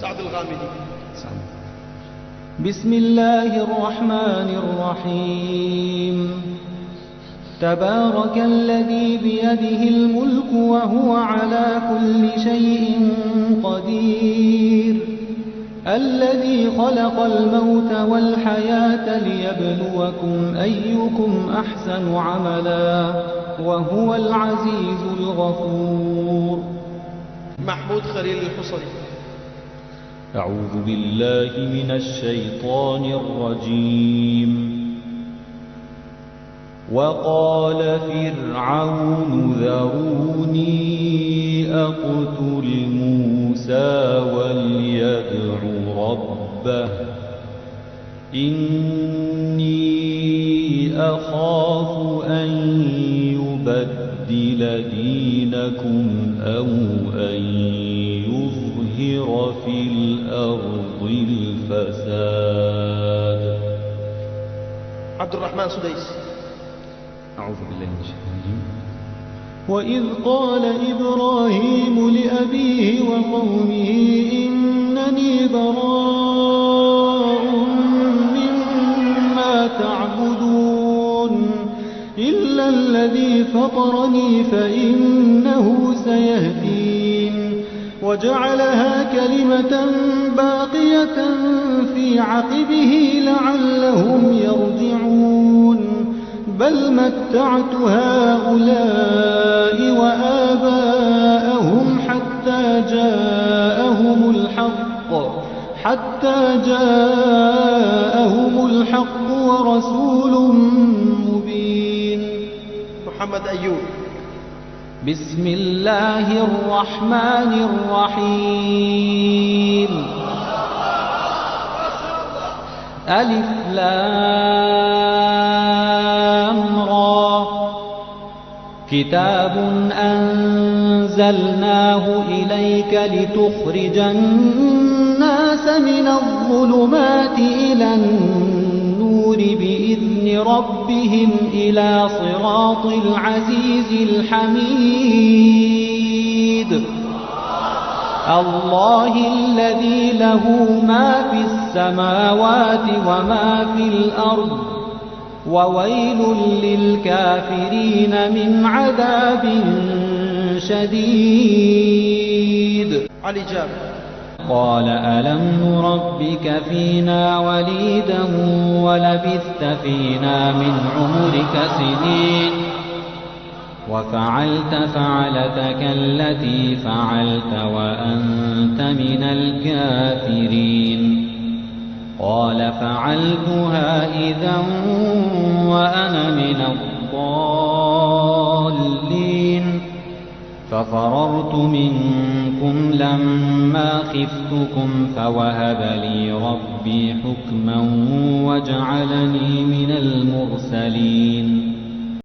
سعد الغامدي. بسم الله الرحمن الرحيم. تبارك الذي بيده الملك وهو على كل شيء قدير، الذي خلق الموت والحياة ليبلوكم أيكم أحسن عملا وهو العزيز الغفور. محمود خليل الحصري. أعوذ بالله من الشيطان الرجيم. وقال فرعون ذروني أقتل موسى وليدع ربه إني أخاف أن يبدل دينكم أو أن يظهر في الأرض الفساد. عبد الرحمن سديس. أعوذ بالله من الشيطان الرجيم. وإذ قال إبراهيم لأبيه وقومه إنني براء مما تعبدون إلا الذي فطرني فإنه سيهدين وجعلها كلمة باقية في عقبه لعلهم يرجعون بل متعت هؤلاء وآباءهم حتى جاءهم الحق ورسول مبين. محمد أيوب. بسم الله الرحمن الرحيم. ألف لام را. كتاب أنزلناه إليك لتخرج الناس من الظلمات إلى النور بإذن ربهم إلى صراط العزيز الحميد. الله الذي له ما في السماوات وما في الأرض وويل للكافرين من عذاب شديد. علي جابر. قال ألم نربك فينا وليدا ولبثت فينا من عمرك سنين وفعلت فعلتك التي فعلت وأنت من الكافرين. قال فعلتها إذا وأنا من الضالين ففررت منكم لما خفتكم فوهب لي ربي حكما وجعلني من المرسلين.